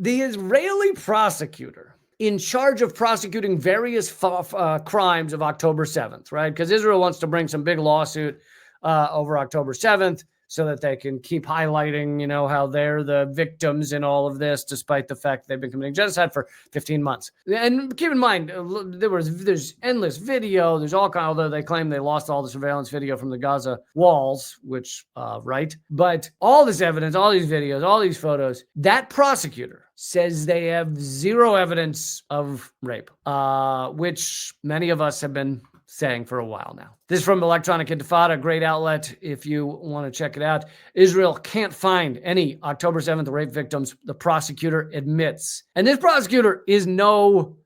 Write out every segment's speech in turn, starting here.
The Israeli prosecutor in charge of prosecuting various crimes of October 7th, right? Because Israel wants to bring some big lawsuit over October 7th so that they can keep highlighting, how they're the victims in all of this, despite the fact they've been committing genocide for 15 months. And keep in mind, there's endless video. There's all kind, although they claim they lost all the surveillance video from the Gaza walls, which, right? But all this evidence, all these videos, all these photos, that prosecutor says they have zero evidence of rape, which many of us have been saying for a while now. This is from Electronic Intifada, a great outlet if you want to check it out. Israel can't find any October 7th rape victims, the prosecutor admits. And this prosecutor is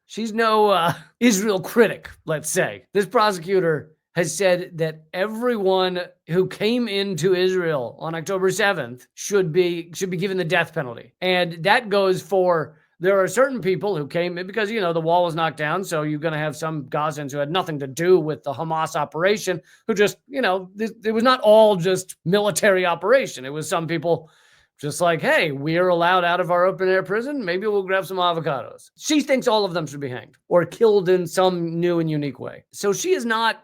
she's no Israel critic, let's say. This prosecutor has said that everyone who came into Israel on October 7th should be given the death penalty. And that goes for, there are certain people who came in because, the wall was knocked down. So you're going to have some Gazans who had nothing to do with the Hamas operation who just, it was not all just military operation. It was some people just like, hey, we're allowed out of our open air prison. Maybe we'll grab some avocados. She thinks all of them should be hanged or killed in some new and unique way. So she's not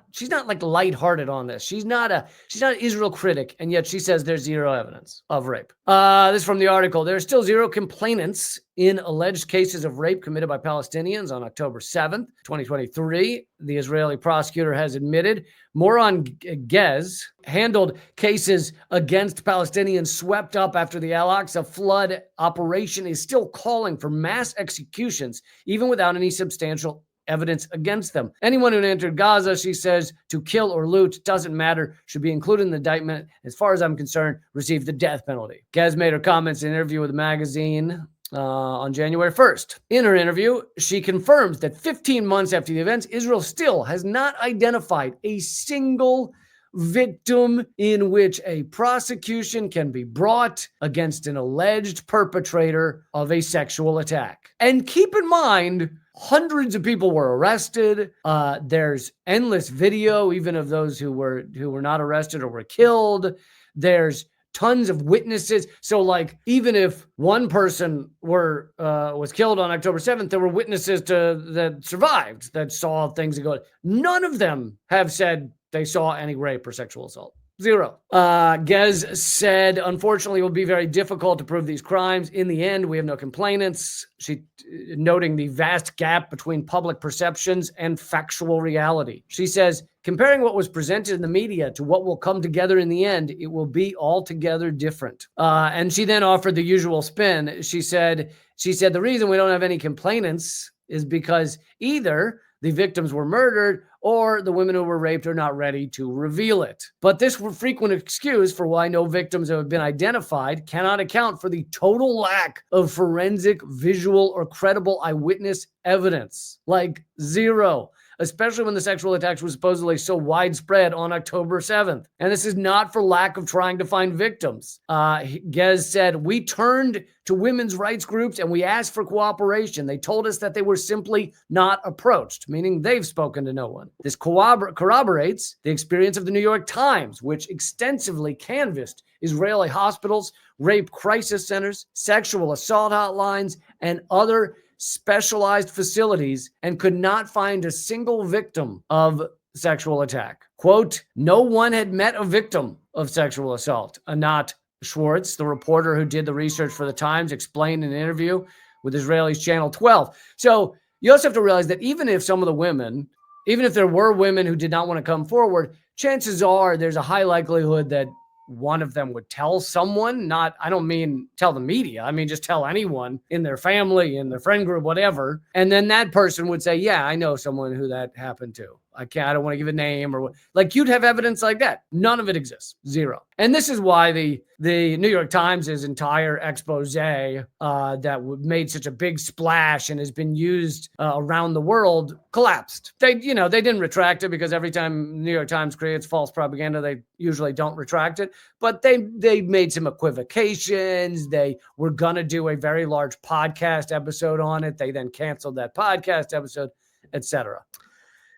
like lighthearted on this. She's not an Israel critic. And yet she says there's zero evidence of rape. This is from the article. There are still zero complainants in alleged cases of rape committed by Palestinians on October 7th, 2023. The Israeli prosecutor has admitted Moran Gez handled cases against Palestinians swept up after the Al-Aqsa flood operation, is still calling for mass executions, even without any substantial evidence against them. Anyone who entered Gaza, she says, to kill or loot, doesn't matter, should be included in the indictment. As far as I'm concerned, receive the death penalty. Gez made her comments in an interview with the magazine on January 1st. In her interview, she confirms that 15 months after the events, Israel still has not identified a single victim in which a prosecution can be brought against an alleged perpetrator of a sexual attack. And keep in mind, hundreds of people were arrested. There's endless video, even of those who were not arrested or were killed. There's tons of witnesses. So like, even if one person was killed on October 7th, there were witnesses that survived, that saw things that go. None of them have said they saw any rape or sexual assault. Zero. Gez said, unfortunately, it will be very difficult to prove these crimes. In the end, we have no complainants. She noting the vast gap between public perceptions and factual reality. She says, comparing what was presented in the media to what will come together in the end, it will be altogether different. And she then offered the usual spin. She said the reason we don't have any complainants is because either the victims were murdered or the women who were raped are not ready to reveal it. But this frequent excuse for why no victims have been identified cannot account for the total lack of forensic, visual, or credible eyewitness evidence. Like zero. Especially when the sexual attacks were supposedly so widespread on October 7th. And this is not for lack of trying to find victims. Gez said, we turned to women's rights groups and we asked for cooperation. They told us that they were simply not approached, meaning they've spoken to no one. This corroborates the experience of the New York Times, which extensively canvassed Israeli hospitals, rape crisis centers, sexual assault hotlines, and other specialized facilities and could not find a single victim of sexual attack. Quote, no one had met a victim of sexual assault. Anat Schwartz, the reporter who did the research for the Times, explained in an interview with Israeli's Channel 12. So you also have to realize that even if there were women who did not want to come forward, chances are there's a high likelihood that one of them would tell someone, I don't mean tell the media. I mean, just tell anyone in their family, in their friend group, whatever. And then that person would say, yeah, I know someone who that happened to. I don't want to give a name or what. Like you'd have evidence like that. None of it exists. Zero. And this is why the New York Times' entire expose that made such a big splash and has been used around the world collapsed. They didn't retract it because every time New York Times creates false propaganda, they usually don't retract it. But they made some equivocations. They were going to do a very large podcast episode on it. They then canceled that podcast episode, etc.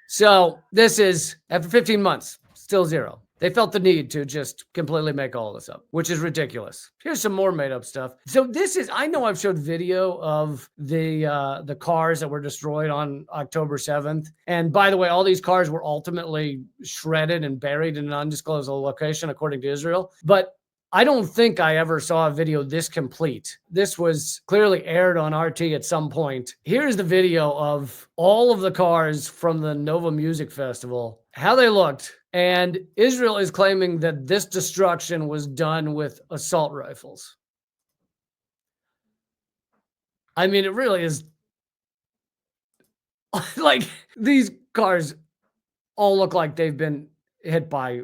So this is, after 15 months, still zero. They felt the need to just completely make all this up, which is ridiculous. Here's some more made up stuff. So this is, I know I've showed video of the cars that were destroyed on October 7th. And by the way, all these cars were ultimately shredded and buried in an undisclosed location, according to Israel. But I don't think I ever saw a video this complete. This was clearly aired on RT at some point. Here's the video of all of the cars from the Nova Music Festival, how they looked. And Israel is claiming that this destruction was done with assault rifles. I mean, it really is like these cars all look like they've been hit by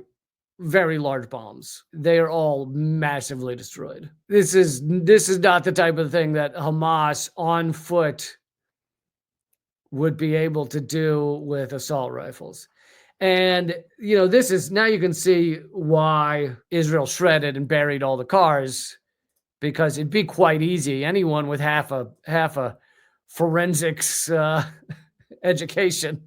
very large bombs. They are all massively destroyed. This is not the type of thing that Hamas on foot would be able to do with assault rifles. And, you know, this is, now you can see why Israel shredded and buried all the cars, because it'd be quite easy. Anyone with half a forensics education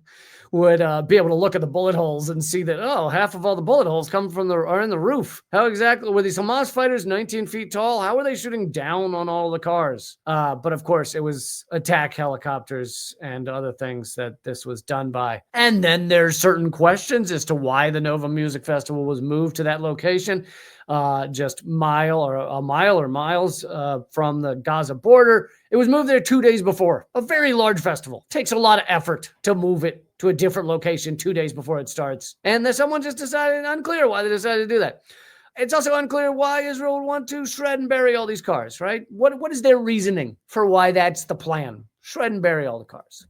would be able to look at the bullet holes and see that, oh, half of all the bullet holes come from are in the roof. How exactly were these Hamas fighters 19 feet tall? How were they shooting down on all the cars? But of course, it was attack helicopters and other things that this was done by. And then there's certain questions as to why the Nova Music Festival was moved to that location, just a mile or miles from the Gaza border. It was moved there 2 days before. A very large festival. Takes a lot of effort to move it to a different location 2 days before it starts. And then someone just decided, unclear why they decided to do that. It's also unclear why Israel would want to shred and bury all these cars, right? What is their reasoning for why that's the plan? Shred and bury all the cars.